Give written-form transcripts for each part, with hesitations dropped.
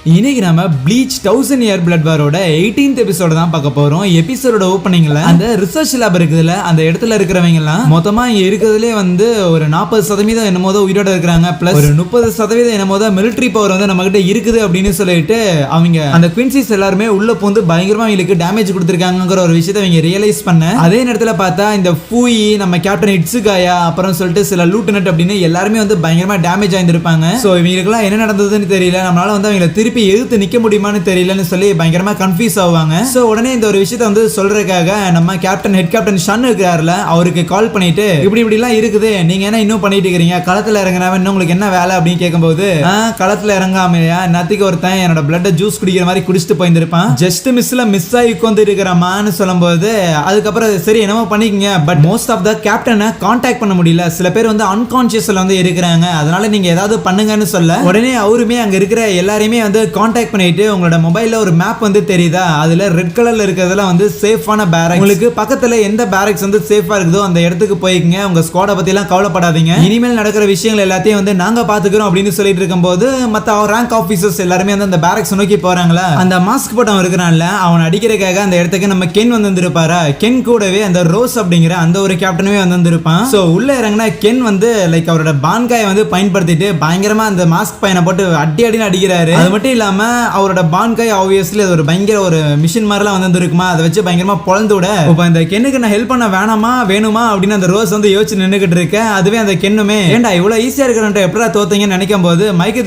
இன்னைக்கு நம்ம bleach 1000 year blood வாரோட 18th எபிசோட தான் பார்க்க போறோம். எபிசோட ஓப்பனிங்ல அந்த ரிசர்ச் லேப் இருக்குதுல, அந்த இடத்துல இருக்கிறவங்க எல்லாம் மொத்தமா இங்க இருக்கிறதுலே வந்து ஒரு 40% என்னமோ உயிரோட இருக்கிறாங்க. பிளஸ் ஒரு 30% என்னமோ மிலிட்டரி பவர் வந்து நம்ம கிட்ட இருக்குது அப்படின்னு சொல்லிட்டு அவங்க அந்த குயின்சிஸ் எல்லாருமே உள்ள போந்து பயங்கரமா அவங்களுக்கு டேமேஜ் கொடுத்திருக்காங்கங்கிற ஒரு விஷயத்தை அவங்க ரியலைஸ் பண்ண அதே நேரத்துல பார்த்தா இந்த ஃபூயி நம்ம கேப்டன் இட்சுகாயா அப்புறம் சொல்லிட்டு சில லூட்டனட் அப்படின்னு எல்லாருமே வந்து பயங்கரமா டேமேஜ் ஆயிருப்பாங்க. சோ இவங்களுக்குலாம் என்ன நடந்ததுன்னு தெரியல, நம்மளால வந்து அவங்களை திருப்பி எழுத்து நிக்க முடியுமான்னு தெரியலன்னு சொல்லி பயங்கரமா கன்ஃபியூஸ் ஆவாங்க. சோ உடனே இந்த ஒரு விஷயத்தை வந்து சொல்றதுக்காக நம்ம கேப்டன் ஹெட் கேப்டன் ஷன் இருக்காருல, அவருக்கு கால் பண்ணிட்டு இப்படி எல்லாம் இருக்குது, நீங்க என்ன இன்னும் பண்ணிட்டு இருக்கீங்க, களத்துல இறங்கினாம இன்னும் உங்களுக்கு என்ன வேலை அப்படின்னு கேட்கும்போது களத்துல இறங்காமையா நத்திக்கு ஒருத்தன் என்னோட பிளட் ஜூஸ் குடிக்கிற மாதிரி குடிச்சிட்டு போயிருப்பான், ஜஸ்ட் மிஸ்ல மிஸ் ஆகி உட்கார்ந்து இருக்கிறமான்னு சொல்லும்போது அதுக்கப்புறம் சரி என்னமோ பண்ணிக்கங்க, பட் மோஸ்ட் ஆஃப் த கேப்டனை கான்டாக்ட் பண்ண முடியல, சில பேர் வந்து அன்கான்சியஸ்ல வந்து இருக்கிறாங்க, அதனால நீங்க ஏதாவது பண்ணுங்கன்னு சொல்ல உடனே அவருமே அங்க இருக்கிற எல்லாரையுமே வந்து கான்டாக்ட் பண்ணிட்டு உங்களோட மொபைல்ல ஒரு மேப் வந்து தெரியுதா, அதுல ரெட் கலர்ல இருக்கிறதுல வந்து சேஃபான பேரக்ஸ், உங்களுக்கு பக்கத்துல எந்த பேரக்ஸ் வந்து சேஃபா இருக்குதோ அந்த இடத்துக்கு போய்க்குங்க, உங்க ஸ்குவாட பத்தி எல்லாம் கவலைப்படாதீங்க, இனிமேல் நடக்கிற விஷயங்கள் எல்லாத்தையும் வந்து நாங்க பாத்துக்கிறோம் அப்படின்னு சொல்லிட்டு இருக்கும்போது மத்த ரேங்க் ஆபீசர்ஸ் எல்லாருமே வந்து அந்த பேரக்ஸ் நோக்கி போறாங்களா. அந்த மாஸ்க் போட்டவன் இருக்கிறான்ல, அவன் அடிக்கிறதுக்காக அந்த இடத்துக்கு நம்ம கென் வந்திருப்பாரா, கென் கூடவே அந்த ரோஸ் அப்படிங்கிற அந்த ஒரு கேப்டனுமே வந்திருப்பான். சோ உள்ள இறங்கினா கென் வந்து லைக் அவரோட பான்காயை வந்து பயன்படுத்திட்டு பயங்கரமா அந்த மாஸ்க் பையனை போட்டு அடின்னு அடிக்கிறாரு. அது மட்டும் இல்லாம அவரோட பான்காய் ஆப்வியஸ்லி அது ஒரு பயங்கர ஒரு மிஷின் மாதிரிலாம் வந்திருக்குமா, அதை வச்சு பயங்கரமா பொழந்து விட இப்போ இந்த கென்னுக்கு நான் ஹெல்ப் பண்ண வேணாமா வேணுமா அப்படின்னு அந்த ரோஸ் வந்து யோசிச்சு நின்னுகிட்டு இருக்க. அதுவே அந்த கென்னுமே ஏண்டா இவ்வளவு ஈஸியா இருக்கிற எப்படா தோத்தீங்கன்னு நினைக்கும் போது மைக்கு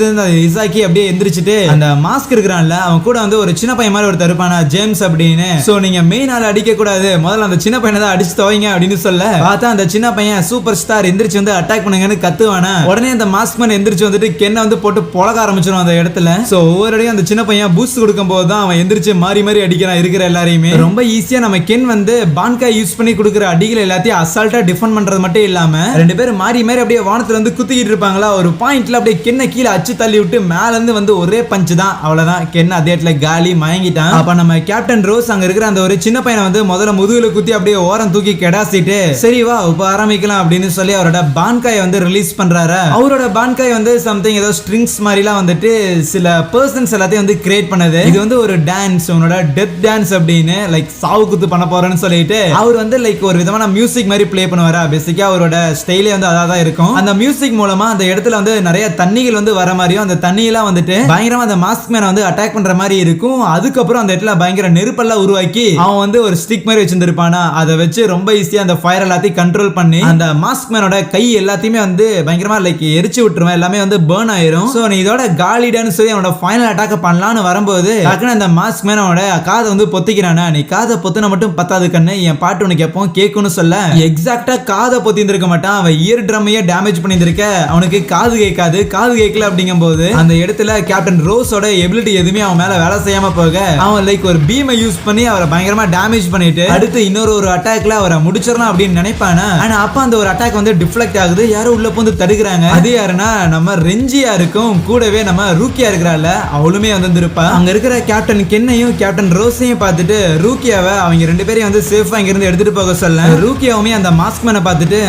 இசாக்கி அப்படியே எந்திரிச்சிட்டு அந்த மாஸ்க் இருக்கிறான்ல அவன் கூட வந்து ஒரு சின்ன பையன் மாதிரி ஒருத்தர் இருப்பானா ஜேம்ஸ் அப்படின்னு, சோ நீங்க மெயின் ஆள் அடிக்க கூடாது, முதல்ல அந்த சின்ன பையனை தான் அடிச்சு துவைங்க அப்படின்னு சொல்ல பார்த்தா அந்த சின்ன பையன் சூப்பர் ஸ்டார் எந்திரிச்சு வந்து அட்டாக் பண்ணுங்கன்னு கத்துவானா. உடனே அந்த மாஸ்க் மேன் எந்திரிச்சு வந்துட்டு கென்னை வந்து போட்டு பொழக்க ஆரம்பிச்சிடும் அந்த இடத்துல. சோ ஒவ்வொருடையும் அந்த சின்ன பையன் பூஸ்ட் கொடுக்கும் போது தான் அவன் எந்திரிச்சு மாறி மாறி அடிக்கிறான் இருக்கிற எல்லாரையுமே. ரொம்ப ஈஸியா நம்ம கென் வந்து பான்காய் யூஸ் பண்ணி கொடுக்குற அடிகள் எல்லாத்தையும் அசால்ட்டா டிஃபெண்ட் பண்றது மட்டும் இல்லாம ரெண்டு பேரும் மாறி மாறி அப்படியே வானத்துல வந்து குத்திக்கிட்டு இருப்பாங்களா. ஒரு பாயிண்ட்ல அப்படியே கென்னை கீழே அச்சு தள்ளி விட்டு மேல இருந்து வந்து ஒரே பஞ்ச் தான், அவ்வளவுதான் கென் அதே இடத்துல காலி மயங்கிட்டான். அப்ப நம்ம கேப்டன் ரோஸ் அங்க இருக்கிற அந்த ஒரு சின்ன பையனை வந்து முதல்ல முதுகுல குத்தி அப்படியே ஓரம் தூக்கி கெடாசிட்டு சரி வா இப்ப ஆரம்பிக்கலாம் அப்படின்னு சொல்லி அவரோட பான்காயை வந்து ரிலீஸ் பண்றாரு. அவரோட பான்காய் வந்து சம்திங் ஏதோ ஸ்ட்ரிங்ஸ் மாதிரிலாம் வந்துட்டு சில பர்சன்ஸ் எல்லாத்தையும் வந்து கிரியேட் பண்ணது. இது வந்து ஒரு டான்ஸ், உன்னோட டெத் டான்ஸ் அப்படின்னு லைக் சாவு குத்து பண்ண போறேன்னு சொல்லிட்டு அவர் வந்து லைக் ஒரு விதமான மியூசிக் மாதிரி பிளே பண்ணுவாரா. பேசிக்கா அவரோட ஸ்டைலே வந்து அதான் இருக்கும். அந்த மியூசிக் மூலமா அந்த இடத்துல வந்து நிறைய தண்ணிகள் வந்து வர மாதிரியும் அந்த தண்ணியெல்லாம் வந்துட்டு பயங்கரமா அந்த மாஸ்க் மேனை வந்து அட்டாக் பண்ற மாதிரி இருக்கும். அதுக்கப்புறம் அந்த இடத்துல பயங்கர நெருப்பெல்லாம் உருவாக்கி அவன் வந்து ஒரு ஸ்டிக் மாதிரி வச்சிருந்திருப்பானா, அதை வச்சு ரொம்ப ஈஸியா அந்த ஃபயர் எல்லாத்தையும் கண்ட்ரோல் பண்ணி அந்த மாஸ்க் மேனோட கை எல்லாத்தையுமே வந்து பயங்கரமா லைக் எரிச்சு விட்டுருவேன், எல்லாமே வந்து பர்ன் ஆயிரும். சோ நீ இதோட காலிடான்னு சொல்லி அவனோட ஃபைனல் அட்டாக் பண்ணலான்னு வரும்போது டக்குனு அந்த மாஸ்க் மேன் அவனோட காதை வந்து பொத்திக்கிறானா, நீ காதை பொத்தின மட்டும் பத்தாது கண்ணு, என் பாட்டு உனக்கு எப்பவும் கேட்கும்னு சொல்ல எக்ஸாக்டா காதை பொத்திருக்க மாட்டான், அவன் இயர் ட்ரம்மையே டேமேஜ் பண்ணிருக்க, அவனுக்கு காது கேட்காது, காது கேட்கல அப்படிங்கும் போது அந்த இடத்துல கேப்டன் ரோஸோட எபிலிட்டி எதுவுமே அவன் மேல வேலை செய்யாம போக அவன் லைக் ஒரு பீமை யூஸ் பண்ணி அவரை பயங்கரமா டேமேஜ் பண்ணிட்டு அடுத்து இன்னொரு அட்டாக்ல அவரை முடிச்சிடலாம் அப்படின்னு நினைப்பானா. ஆனா அப்ப அந்த ஒரு அட்டாக் வந்து டிஃப்ளெக்ட் ஆகுது, யாரும் உள்ள வந்து தடுக்கிறாங்க. அது யாருன்னா நம்ம ரெஞ்சியா இருக்கும், கூடவே நம்ம ரூக்கியா இருக்கிறாள், அவளுமே வந்திருப்பா. அங்க இருக்கிற கேப்டன் கென்னையும் கேப்டன் ரோஸையும் பார்த்துட்டு ரூக்கியாவை அவங்க ரெண்டு பேரையும் வந்து சேஃபா இங்க இருந்து எடுத்துட்டு போக சொல்ல ரூக்கியாவுமே அந்த மாஸ்க் மேனை பார்த்துட்டு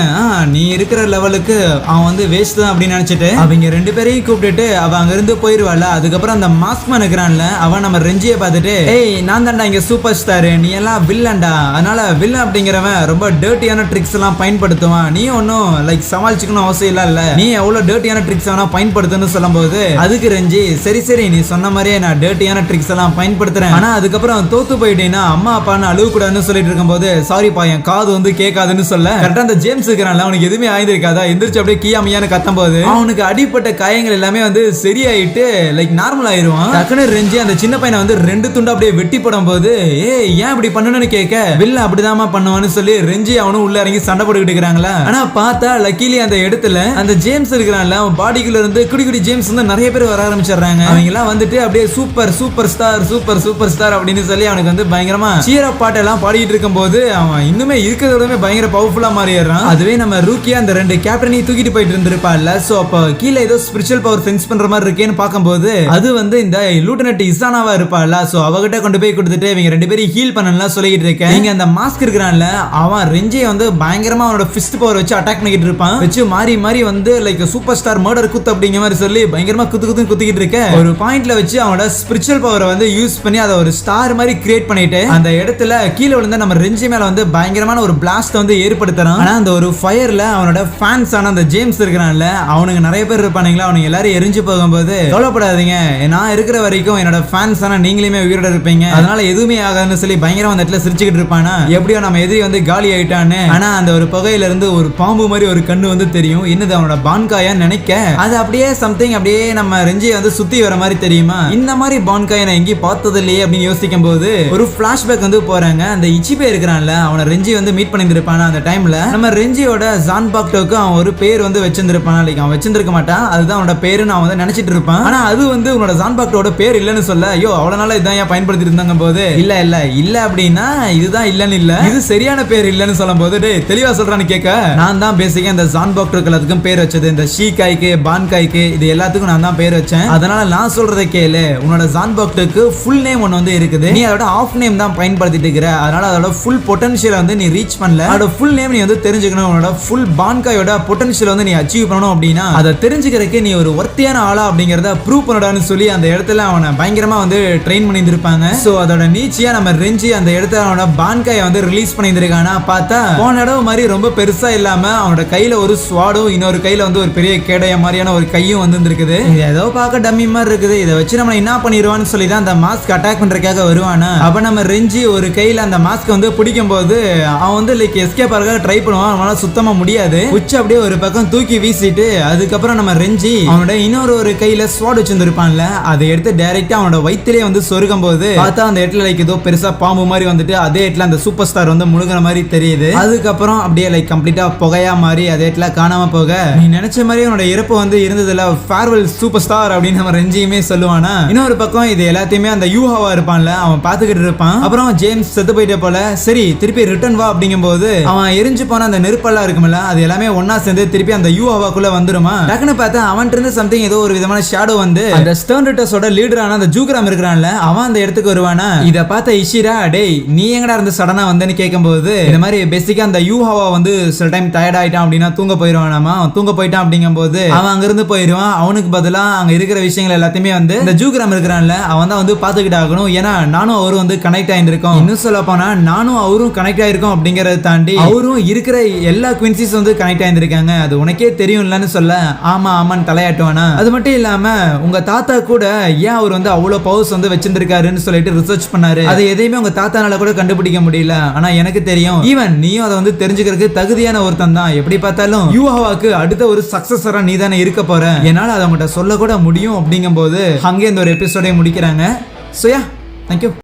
நீ இருக்கிற லெவலுக்கு அவன் வந்து வேஸ்ட் தான் அப்படின்னு நினைச்சிட்டு அவங்க ரெண்டு பேரையும் கூப்பிட்டுட்டு அவ அங்க இருந்து போயிருவாள். அதுக்கப்புறம் அந்த மாஸ்க் மேன் இருக்கிறான்ல அவன் நம்ம ரெஞ்சியை பார்த்துட்டு ஏய் நான் தான்டா இங்க சூப்பர் ஸ்டார், நீ எல்லாம் வில்லன்டா, அதனால வில்லன் அப்படிங்கிறவன் ரொம்ப டர்ட்டியான ட்ரிக்ஸ் எல்லாம் பயன்படுத்துவான், நீ ஒன்னும் லைக் சமாளிச்சுக்கணும் அவசியம் இல்ல, நீ எவ்வளவு டர்ட்டியான ட்ரிக்ஸ் வேணா பயன்படுத்துன்னு சொல்லும் போது அதுக்கு ரெஞ்சி சரி சரி நீ சொன்ன மாதிரியே நான் டர்ட்டியான ட்ரிக்ஸ் எல்லாம் பயன்படுத்துறேன், ஆனா அதுக்கப்புறம் தோத்து போயிட்டேன்னா அம்மா அப்பான்னு அழுவ கூடாதுன்னு சொல்லிட்டு இருக்கும்போது சாரிப்பா என் காது வந்து கேட்காதுன்னு சொல்ல கரெக்டா அந்த ஜேம்ஸ் இருக்கிறான்ல அவனுக்கு எதுவுமே ஆயிருக்காதா, எந்திரிச்சு அப்படியே கியாமியான்னு கத்தும் போது அவனுக்கு அடிப்பட்ட காயங்கள் எல்லாமே வந்து சரியாயிட்டு லைக் நார்மல் ஆயிருவான். டக்குனு ரெஞ்சி அந்த சின்ன பையனை வந்து ரெண்டு துண்டு அப்படியே வெட்டி போடும் போது ஏன் இப்படி பண்ணுன்னு கேட்க வில்ல அப்படிதாமா பண்ணுவான்னு சொல்லி ரெஞ்சி அவனும் உள்ள இறங்கி சண்டை போட்டுக்கிட்டு இருக்கிறாங்களா. ஆனா பார்த்தா லக்கிலி அந்த இடத்துல அந்த ஜேம்ஸ் இருக்கிறான்ல அவன் பாடிக்குள்ள இருந்து குடி ஜேம்ஸ் வந்து நிறைய பேர் வர ஆரம்பிச்சிடுறாங்க. அவங்க எல்லாம் வந்துட்டு அப்படியே super super star super super star அப்படின்னு சொல்லி அவனுக்கு வந்து பயங்கரமா சீர பாட்டெல்லாம் பாடிட்டு இருக்கும் போது அவன் இன்னுமே இருக்கிறதோட பயங்கர பவர்ஃபுல்லா மாறிடுறான். அதுவே நம்ம ரூக்கியா அந்த ரெண்டு கேப்டனையும் தூக்கிட்டு போயிட்டு இருந்திருப்பாள்ல, சோ அப்ப கீழே ஏதோ ஸ்பிரிச்சுவல் பவர் சென்ஸ் பண்ற மாதிரி இருக்கேன்னு பார்க்கும்போது அது வந்து இந்த லூட்டனட் இசானாவா இருப்பாள்ல, சோ அவகிட்ட கொண்டு போய் கொடுத்துட்டு இவங்க ரெண்டு பேரும் ஹீல் பண்ணலாம் சொல்லிட்டு இருக்கேன். நீங்க அந்த மாஸ்க் இருக்கிறான்ல அவன் ரெஞ்சியை வந்து பயங்கரமா அவனோட ஃபிஸ்ட் பவர் வச்சு அட்டாக் பண்ணிட்டு இருப்பான், வச்சு மாறி மாறி வந்து லைக் சூப்பர் ஸ்டார் மர்டர் குத்து அப்படிங்கிற மாதிரி சொல்லி பயங்கரமா குத்துக்கிட்டு இருக்க ஒரு பாயிண்ட்ல வச்சு அவனோட ஸ்பிரிச்சுவல் பவரை வந்து யூஸ் பண்ணி அதை ஒரு ஸ்டார் மாதிரி கிரியேட் பண்ணிட்டு அந்த இடத்துல கீழே விழுந்த நம்ம ரெஞ்சி மேல வந்து பயங்கரமான ஒரு பிளாஸ்ட் வந்து ஏற்படுத்துறான். ஆனா அந்த ஒரு ஃபயர்ல அவனோட ஃபேன்ஸ் ஆன அந்த ஜேம்ஸ் இருக்கிறான்ல, அவனுக்கு நிறைய பேர் இருப்பானுங்களா, அவனுக்கு எல்லாரும் எரிஞ்சு போகும்போது கவலைப்படாதீங்க, நான் இருக்கிற வரைக்கும் என்னோட ஃபேன்ஸ் ஆனா நீங்களுமே உயிரோட இருப்பீங்க, அதனால எதுவுமே ஆகாதுன்னு சொல்லி பயங்கரமா அந்த இடத்துல சிரிச்சுக்கிட்டு இருப்பானா. எப்படியோ நம்ம எதிரி வந்து காலி ஆயிட்டான்னு. ஆனா அந்த ஒரு புகையில இருந்து ஒரு பாம்பு மாதிரி ஒரு கண்ணு வந்து தெரியும். என்னது அவனோட பான்காயான்னு நினைக்க அது அப்படியே சம்திங் அப்படியே நம்ம ரெஞ்சியை வந்து சுத்தி வர மாதிரி தெரியுமா. இந்த மாதிரி பான்காயை நான் எங்கேயும் பார்த்தது இல்லையே அப்படின்னு யோசிக்கும் போது ஒரு பிளாஷ்பேக் வந்து போறாங்க. அந்த இச்சிபே இருக்கிறான்ல, அவனை ரெஞ்சி வந்து மீட் பண்ணிருப்பானா. அந்த டைம்ல நம்ம ரெஞ்சியோட ஜான்பாக்டோக்கு அவன் ஒரு பேர் வந்து வச்சிருந்திருப்பான். லைக் அவன் வச்சிருந்திருக்க மாட்டான், அதுதான் அவனோட பேருன்னு அவன் வந்து நினைச்சிட்டு இருப்பான். ஆனா அது வந்து உன்னோட ஜான்பாக்டோட பேர் இல்லன்னு சொல்ல, ஐயோ அவ்வளவு நாளா இதான் ஏன் பயன்படுத்தி இருந்தாங்க போது இல்ல அப்படின்னா இதுதான் இல்லன்னு இல்ல, இது சரியான பேர் இல்லன்னு சொல்லும் போது டேய் தெளிவா சொல்றான்னு கேட்க, நான் தான் பேசிக்க இந்த ஜான்பாக்டோக்கு எல்லாத்துக்கும் பேர் வச்சது, இந்த ஷீகாய்க்கு பான்காய்க்கு இது எல்லாத்துக்கும் நான் தான் பேர் வச்சேன். அதனால நான் சொல்றதை கேளு, உன்னோட ஜான்பாக்டோக்கு ஃபுல் நேம் ஒன்னு வந்து இருக்குது, நீ அதோட ஆஃப் நேம் தான் பயன்படுத்திட்டு இருக்கிற, அதனால அதோட ஃபுல் பொட்டன்ஷியல் வந்து நீ ரீச் பண்ணல. அதோட ஃபுல் நேம் நீ வந்து தெரிஞ்சுக்கணும், உன்னோட ஃபுல் பான்காயோட பொட்டன்ஷியல் வந்து நீ அச்சீவ் பண்ணணும் அப்படின்னா அதை தெரிஞ்சுக்கிறதுக்கு நீ ஒரு வர்த்தியான ஆளா அப்படிங்கறத ப்ரூவ் பண்ணடான்னு சொல்லி அந்த இடத்துல அவனை பயங்கரமா வந்து ட்ரெயின் பண்ணி இருப்பாங்க. சோ அதோட நீச்சியா நம்ம ரெஞ்சி அந்த இடத்துல அவனோட பான்காயை வந்து ரிலீஸ் பண்ணி இருக்கானா. பார்த்தா போன இடவு மாதிரி ரொம்ப பெருசா இல்லாம அவனோட கையில ஒரு ஸ்வாடும் இன்னொரு கையில வந்து ஒரு பெரிய கேடைய மாதிரியான ஒரு கையும் வந்து இருக்குது. இது ஏதோ பார்க்க டம்மி மாதிரி இருக்குது, இதை வச்சு நம்ம என்ன பண்ணிடுவான்னு சொல்லி தான் அந்த மாஸ்க் அட்டாக் பண்றதுக்காக வருவானா. அப்ப நம்ம ரெஞ்சி ஒரு கையில அந்த மாஸ்க் வந்து பிடிக்கும் போது அவன் வந்து லைக் எஸ்கேப் ஆகிறதுக்காக ட்ரை பண்ணுவான். அவனால சுத்தமா முடியாது. உச்சி அப்படியே ஒரு பக்கம் தூக்கி வீசிட்டு அதுக்கப்புறம் நம்ம ரெஞ்சி அவனோட இன்னொரு கையில ஸ்வாட் வச்சிருந்திருப்பான்ல, அதை எடுத்து டைரக்டா அவனோட வயிற்றிலே வந்து சொருகும் போது பார்த்தா அந்த இடத்துல லைக் ஏதோ பெருசா பாம்பு மாதிரி வந்துட்டு அதே இடத்துல அந்த சூப்பர் ஸ்டார் வந்து முழுகிற மாதிரி தெரியுது. அதுக்கப்புறம் அப்படியே லைக் கம்ப்ளீட்டா புகையா மாறி அதே இடத்துல காணாம போக, நீ நினைச்ச மாதிரி அவனோட இறப்பு வந்து இருந்ததுல ஃபேர்வெல் சூப்பர் ஸ்டார் அப்படின்னு நம்ம ரெஞ்சியுமே சொல்லுவானா. இன்னொரு பக்கம் இது எல்லாத்தையுமே அந்த யூஹாவா இருப்பான்ல அவன் பாத்துக்கிட்டு இருப்பான். அப்புறம் ஜேம்ஸ் செத்து போயிட்ட போல, சரி திருப்பி ரிட்டர்ன் வா அப்படிங்கும் போது அவன் எரிஞ்சு போன அந்த நெருப்பெல்லாம் இருக்கும்ல, அது எல்லாமே ஒன்னா சேர்ந்து திருப்பி அந்த யூஹாவாக்குள்ள வந்துருமா. டக்குன்னு பார்த்தா அவன் இருந்து சம்திங் ஏதோ ஒரு விதமான ஷேடோ வந்து அந்த ஸ்டர்ன் ரிட்டர்ஸோட லீடரான அந்த ஜூக்ராம் இருக்கிறான்ல, அவன் அந்த இடத்துக்கு வருவானா. இத பார்த்த இஷிரா, டேய் நீ எங்கடா இருந்து சடனா வந்தேன்னு கேட்கும்போது இந்த மாதிரி பேசிக்கா அந்த யூஹாவா வந்து சில டைம் டயர்ட் ஆயிட்டான் அப்படின்னா தூங்க போயிடுவானாமா. தூங்க போயிட்டான் அப்படிங்கும் போது அவன் அங்கிருந்து போயிடுவான். அவனுக்கு பதிலா அங்க இருக்கிற விஷயங்கள் எல்லாத்தையுமே வந்து இந்த ஜூக்ராம் இருக்கிறான்ல அவன் தான் வந்து பாத்துக்கிட்டு ஆகணும். ஏன்னா நானும் அவரும் வந்து கனெக்ட் ஆயிருக்கோம். இன்னும் சொல்ல போனா நானும் அவரும் கனெக்ட் ஆயிருக்கோம் அப்படிங்கறத தாண்டி அவரும் இருக்கிற எல்லா குவின்சிஸ் வந்து கனெக்ட் ஆயிருக்காங்க, அது உனக்கே தெரியும் இல்லன்னு சொல்ல, ஆமா ஆமான்னு தலையாட்டுவானா. அது மட்டும் இல்லாம உங்க தாத்தா கூட ஏன் அவர் வந்து அவ்வளவு பவர்ஸ் வந்து வச்சிருக்காருன்னு சொல்லிட்டு ரிசர்ச் பண்ணாரு, அது எதையுமே உங்க தாத்தானால கூட கண்டுபிடிக்க முடியல. ஆனா எனக்கு தெரியும், ஈவன் நீயும் அதை வந்து தெரிஞ்சுக்கிறதுக்கு தகுதியான ஒருத்தன் தான். எப்படி பார்த்தாலும் யூஹாவாக்கு அடுத்த ஒரு சக்சஸரா நீ தானே இருக்க போற, என்னால அதை உங்கள்கிட்ட சொல்ல கூட முடியும் அப்படிங்கும் போது அங்கே இந்த ஒரு எபிசோடை முடிக்கிறாங்க. So yeah, thank you.